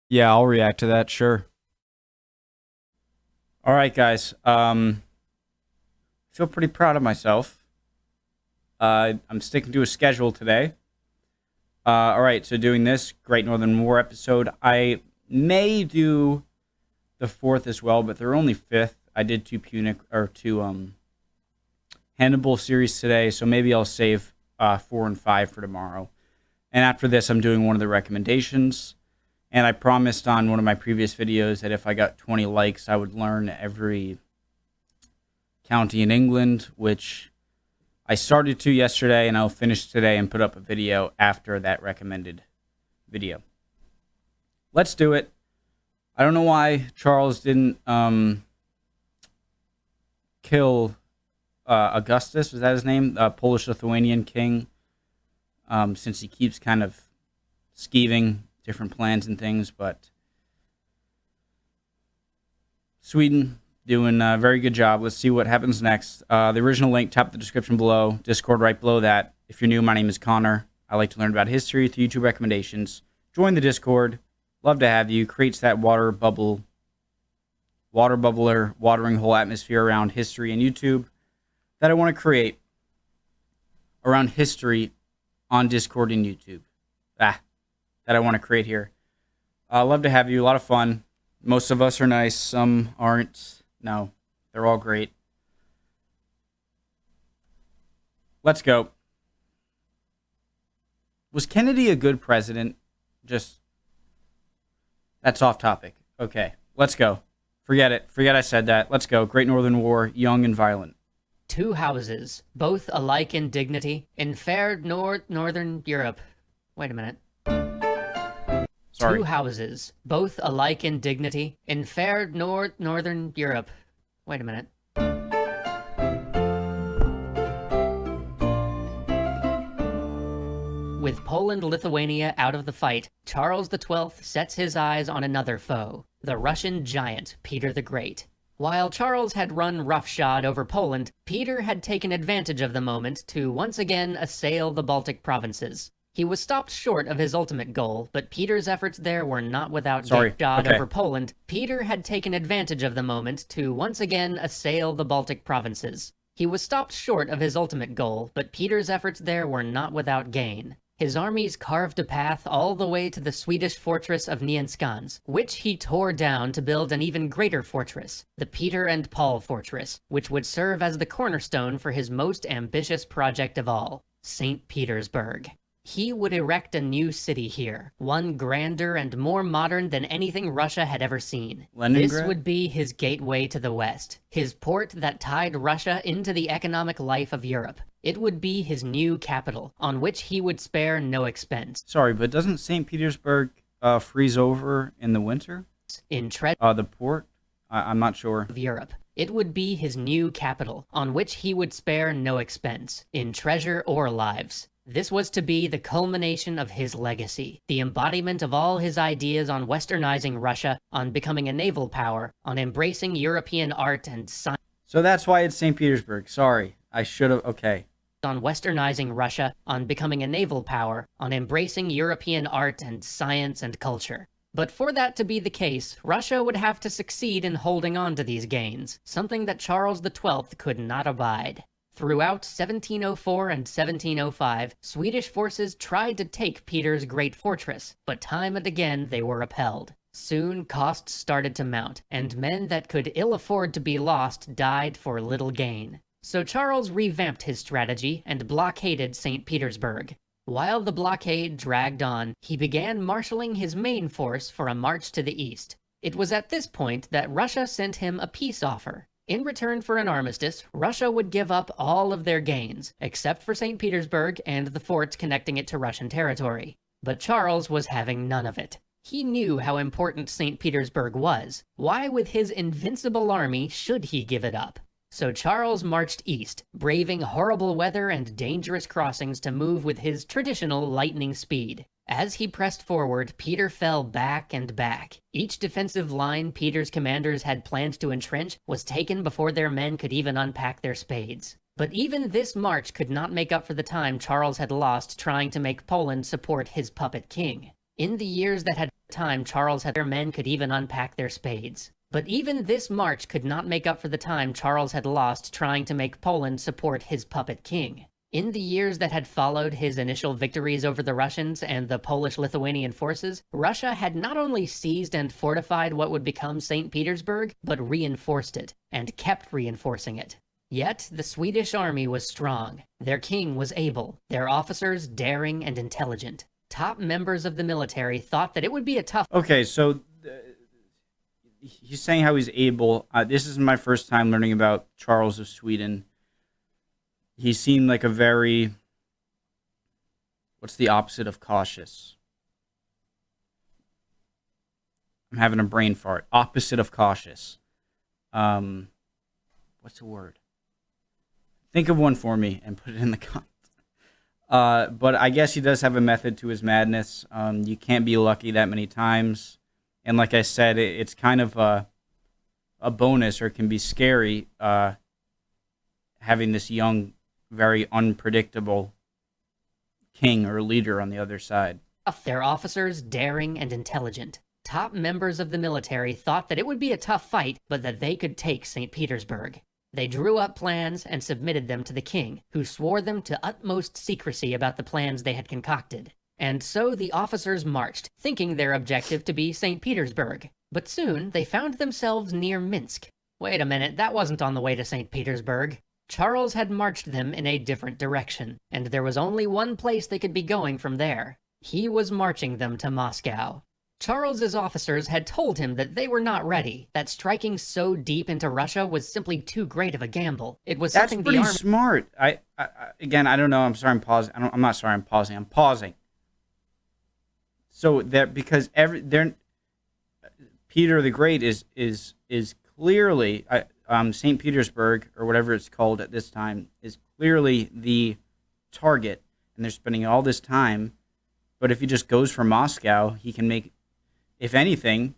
Yeah, I'll react to that, sure. All right, guys. Feel pretty proud of myself. I'm sticking to a schedule today. All right, so doing this Great Northern War episode, I may do the fourth as well, but they're only fifth. I did two Hannibal series today, so maybe I'll save 4 and 5 for tomorrow. And after this, I'm doing one of the recommendations. And I promised on one of my previous videos that if I got 20 likes, I would learn every county in England, which I started to yesterday, and I'll finish today and put up a video after that recommended video. Let's do it. I don't know why Charles didn't kill Augustus, was that his name? Polish-Lithuanian king, since he keeps kind of skeeving different plans and things, but Sweden doing a very good job. Let's see what happens next. The original link, top of the description below. Discord right below that. If you're new, my name is Connor. I like to learn about history through YouTube recommendations. Join the Discord. Love to have you. Creates that water bubbler, watering hole atmosphere around history and YouTube that I want to create around history on Discord and YouTube. That I want to create here. Love to have you. A lot of fun. Most of us are nice. Some aren't. No, they're all great. Let's go. Was Kennedy a good president? That's off topic. Okay, let's go. Forget it. Forget I said that. Let's go. Great Northern War, young and violent. Two houses, both alike in dignity, in fair northern Europe. Wait a minute. Sorry. Two houses, both alike in dignity, in fair northern Europe. Wait a minute. With Poland-Lithuania out of the fight, Charles XII sets his eyes on another foe, the Russian giant Peter the Great. While Charles had run roughshod over Poland, Peter had taken advantage of the moment to once again assail the Baltic provinces. He was stopped short of his ultimate goal, but Peter's efforts there were not without over Poland. Peter had taken advantage of the moment to once again assail the Baltic provinces. He was stopped short of his ultimate goal, but Peter's efforts there were not without gain. His armies carved a path all the way to the Swedish fortress of Nyenskans, which he tore down to build an even greater fortress, the Peter and Paul Fortress, which would serve as the cornerstone for his most ambitious project of all, St. Petersburg. He would erect a new city here, one grander and more modern than anything Russia had ever seen. This would be his gateway to the West, his port that tied Russia into the economic life of Europe. It would be his new capital, on which he would spare no expense. Sorry, but doesn't St. Petersburg freeze over in the winter? The port? I'm not sure. Of Europe. It would be his new capital, on which he would spare no expense, in treasure or lives. This was to be the culmination of his legacy, the embodiment of all his ideas on westernizing Russia, on becoming a naval power, on embracing European art and science. So that's why it's St. Petersburg. Sorry, I should have, okay. On westernizing Russia, on becoming a naval power, on embracing European art and science and culture. But for that to be the case, Russia would have to succeed in holding on to these gains, something that Charles XII could not abide. Throughout 1704 and 1705, Swedish forces tried to take Peter's great fortress, but time and again they were repelled. Soon costs started to mount, and men that could ill afford to be lost died for little gain. So Charles revamped his strategy and blockaded St. Petersburg. While the blockade dragged on, he began marshalling his main force for a march to the east. It was at this point that Russia sent him a peace offer. In return for an armistice, Russia would give up all of their gains, except for St. Petersburg and the forts connecting it to Russian territory. But Charles was having none of it. He knew how important St. Petersburg was. Why, with his invincible army, should he give it up? So Charles marched east, braving horrible weather and dangerous crossings to move with his traditional lightning speed. As he pressed forward, Peter fell back and back. Each defensive line Peter's commanders had planned to entrench was taken before their men could even unpack their spades. But even this march could not make up for the time Charles had lost trying to make Poland support his puppet king. In the years that had Time Charles had their men could even unpack their spades. But even this march could not make up for the time Charles had lost trying to make Poland support his puppet king. In the years that had followed his initial victories over the Russians and the Polish-Lithuanian forces, Russia had not only seized and fortified what would become St. Petersburg, but reinforced it, and kept reinforcing it. Yet, the Swedish army was strong, their king was able, their officers daring and intelligent. Top members of the military thought that it would be a tough... Okay, so he's saying how he's able. This is my first time learning about Charles of Sweden. He seemed like a very... What's the opposite of cautious? I'm having a brain fart. Opposite of cautious. What's the word? Think of one for me and put it in the comments. But I guess he does have a method to his madness. You can't be lucky that many times. And like I said, it's kind of a bonus, or it can be scary having this young, very unpredictable king or leader on the other side. Their officers daring and intelligent. Top members of the military thought that it would be a tough fight, but that they could take St. Petersburg. They drew up plans and submitted them to the king, who swore them to utmost secrecy about the plans they had concocted. And so the officers marched, thinking their objective to be St. Petersburg. But soon they found themselves near Minsk. Wait a minute, that wasn't on the way to St. Petersburg. Charles had marched them in a different direction, and there was only one place they could be going from there. He was marching them to Moscow. Charles's officers had told him that they were not ready, that striking so deep into Russia was simply too great of a gamble. It was something the army... That's pretty smart. Again, I don't know. I'm sorry I'm pausing. I'm not sorry I'm pausing. I'm pausing. So that because Peter the Great is clearly St. Petersburg, or whatever it's called at this time, is clearly the target, and they're spending all this time. But if he just goes for Moscow, he can make, if anything,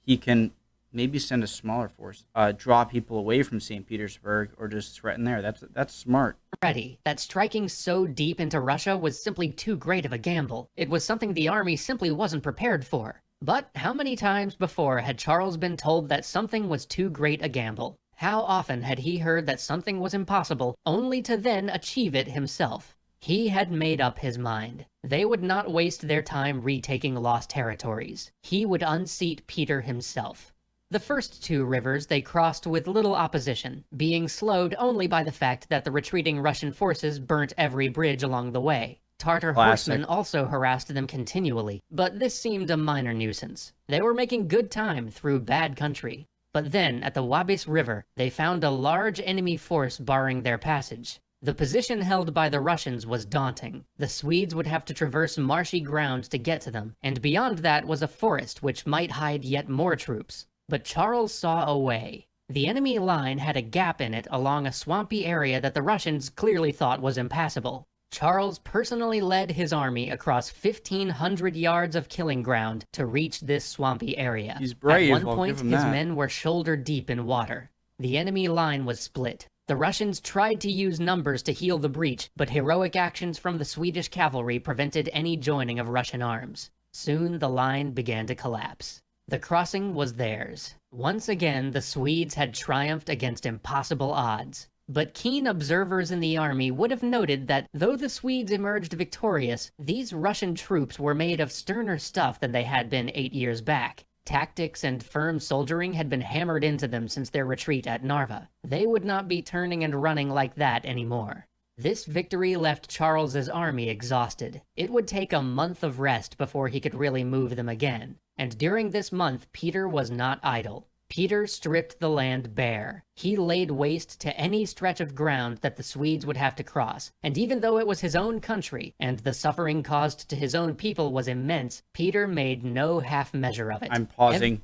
he can maybe send a smaller force, draw people away from St. Petersburg, or just threaten there. That's smart. Ready. That striking so deep into Russia was simply too great of a gamble. It was something the army simply wasn't prepared for. But how many times before had Charles been told that something was too great a gamble? How often had he heard that something was impossible, only to then achieve it himself? He had made up his mind. They would not waste their time retaking lost territories. He would unseat Peter himself. The first two rivers they crossed with little opposition, being slowed only by the fact that the retreating Russian forces burnt every bridge along the way. Tartar horsemen also harassed them continually, but this seemed a minor nuisance. They were making good time through bad country. But then, at the Wabis River, they found a large enemy force barring their passage. The position held by the Russians was daunting. The Swedes would have to traverse marshy ground to get to them, and beyond that was a forest which might hide yet more troops. But Charles saw a way. The enemy line had a gap in it along a swampy area that the Russians clearly thought was impassable. Charles personally led his army across 1,500 yards of killing ground to reach this swampy area. He's brave. At one point, his men were shoulder deep in water. The enemy line was split. The Russians tried to use numbers to heal the breach, but heroic actions from the Swedish cavalry prevented any joining of Russian arms. Soon the line began to collapse. The crossing was theirs. Once again, the Swedes had triumphed against impossible odds. But keen observers in the army would have noted that though the Swedes emerged victorious, these Russian troops were made of sterner stuff than they had been 8 years back. Tactics and firm soldiering had been hammered into them since their retreat at Narva. They would not be turning and running like that anymore. This victory left Charles's army exhausted. It would take a month of rest before he could really move them again. And during this month, Peter was not idle. Peter stripped the land bare. He laid waste to any stretch of ground that the Swedes would have to cross, and even though it was his own country, and the suffering caused to his own people was immense, Peter made no half measure of it. I'm pausing.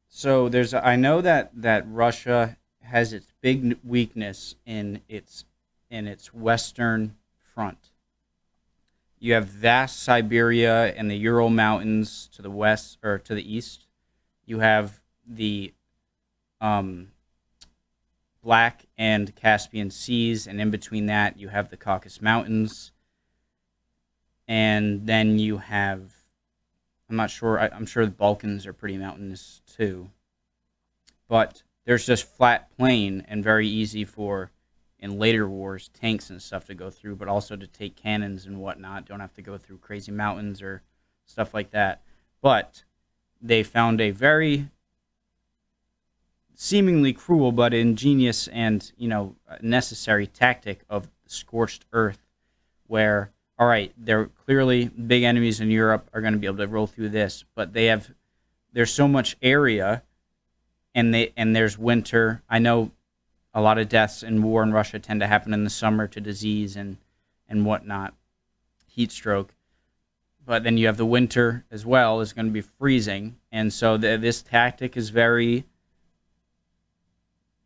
So I know that Russia has its big weakness in its western front. You have vast Siberia and the Ural Mountains to the west, or to the east. You have the Black and Caspian Seas, and in between that, you have the Caucasus Mountains. And then you have, I'm not sure, I'm sure the Balkans are pretty mountainous too. But there's just flat plain and very easy for, in later wars, tanks and stuff to go through, but also to take cannons and whatnot. Don't have to go through crazy mountains or stuff like that. But they found a very seemingly cruel but ingenious and, necessary tactic of scorched earth, where, all right, they're clearly big enemies in Europe are going to be able to roll through this, but there's so much area, and there's winter. I know a lot of deaths in war in Russia tend to happen in the summer to disease and whatnot, heat stroke. But then you have the winter as well is going to be freezing, and so this tactic is very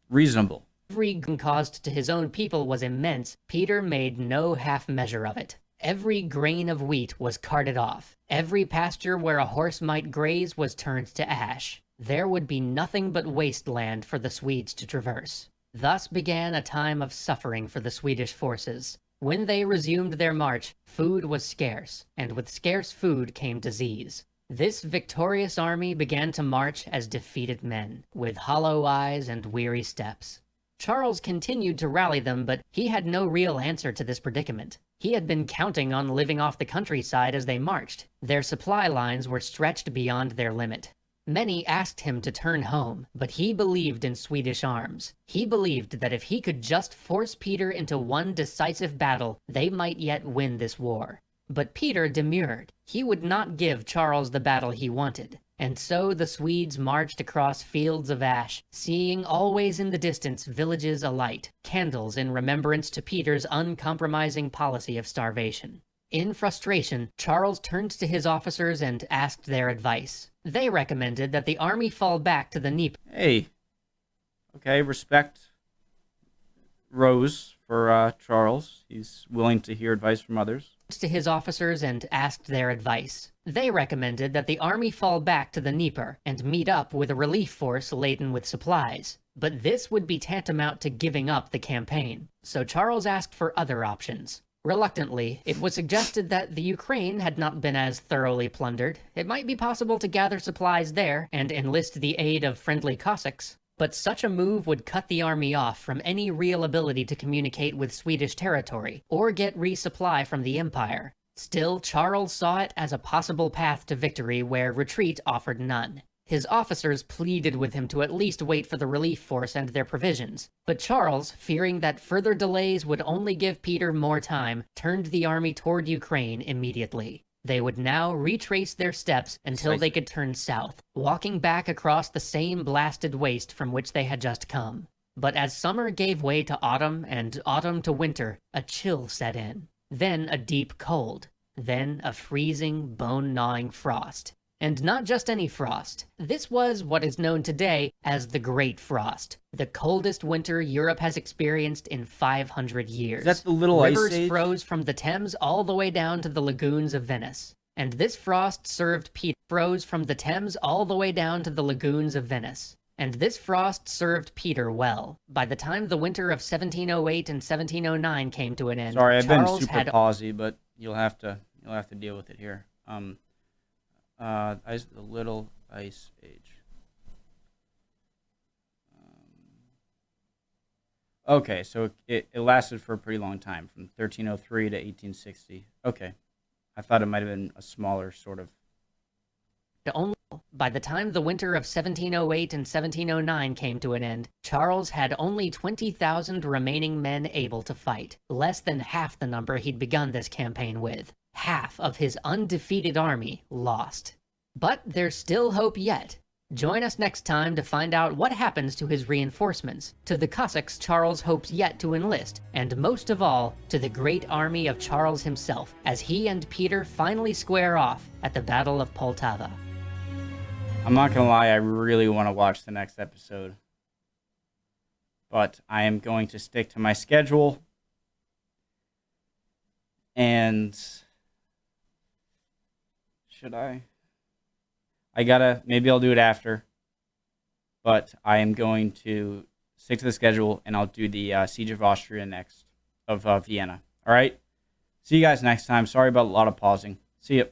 reasonable. Every gain caused to his own people was immense. Peter made no half measure of it. Every grain of wheat was carted off. Every pasture where a horse might graze was turned to ash. There would be nothing but wasteland for the Swedes to traverse. Thus began a time of suffering for the Swedish forces. When they resumed their march, food was scarce, and with scarce food came disease. This victorious army began to march as defeated men, with hollow eyes and weary steps. Charles continued to rally them, but he had no real answer to this predicament. He had been counting on living off the countryside as they marched. Their supply lines were stretched beyond their limit. Many asked him to turn home, but he believed in Swedish arms. He believed that if he could just force Peter into one decisive battle, they might yet win this war. But Peter demurred. He would not give Charles the battle he wanted. And so the Swedes marched across fields of ash, seeing always in the distance villages alight, candles in remembrance to Peter's uncompromising policy of starvation. In frustration, Charles turned to his officers and asked their advice. They recommended that the army fall back to the Dnieper. Hey, okay, respect Rose for Charles. He's willing to hear advice from others. To his officers and asked their advice. They recommended that the army fall back to the Dnieper and meet up with a relief force laden with supplies. But this would be tantamount to giving up the campaign, so Charles asked for other options. Reluctantly, it was suggested that the Ukraine had not been as thoroughly plundered. It might be possible to gather supplies there and enlist the aid of friendly Cossacks. But such a move would cut the army off from any real ability to communicate with Swedish territory, or get resupply from the Empire. Still, Charles saw it as a possible path to victory where retreat offered none. His officers pleaded with him to at least wait for the relief force and their provisions. But Charles, fearing that further delays would only give Peter more time, turned the army toward Ukraine immediately. They would now retrace their steps until they could turn south, walking back across the same blasted waste from which they had just come. But as summer gave way to autumn and autumn to winter, a chill set in. Then a deep cold. Then a freezing, bone-gnawing frost. And not just any frost. This was what is known today as the Great Frost, the coldest winter Europe has experienced in 500 years. Is that the little ice age? Rivers froze from the Thames all the way down to the lagoons of Venice. And this frost served Peter. Froze from the Thames all the way down to the lagoons of Venice. And this frost served Peter well. By the time the winter of 1708 and 1709 came to an end, sorry, I've Charles been super pausy, but you'll have to deal with it here. The little ice age. Okay, so it lasted for a pretty long time, from 1303 to 1860. Okay, I thought it might have been a smaller sort of. By the time the winter of 1708 and 1709 came to an end, Charles had only 20,000 remaining men able to fight, less than half the number he'd begun this campaign with. Half of his undefeated army lost. But there's still hope yet. Join us next time to find out what happens to his reinforcements, to the Cossacks Charles hopes yet to enlist, and most of all, to the great army of Charles himself, as he and Peter finally square off at the Battle of Poltava. I'm not gonna lie, I really want to watch the next episode, but I am going to stick to my schedule, and should I? Maybe I'll do it after, but I am going to stick to the schedule, and I'll do the Siege of Austria next, of Vienna. All right? See you guys next time. Sorry about a lot of pausing. See ya.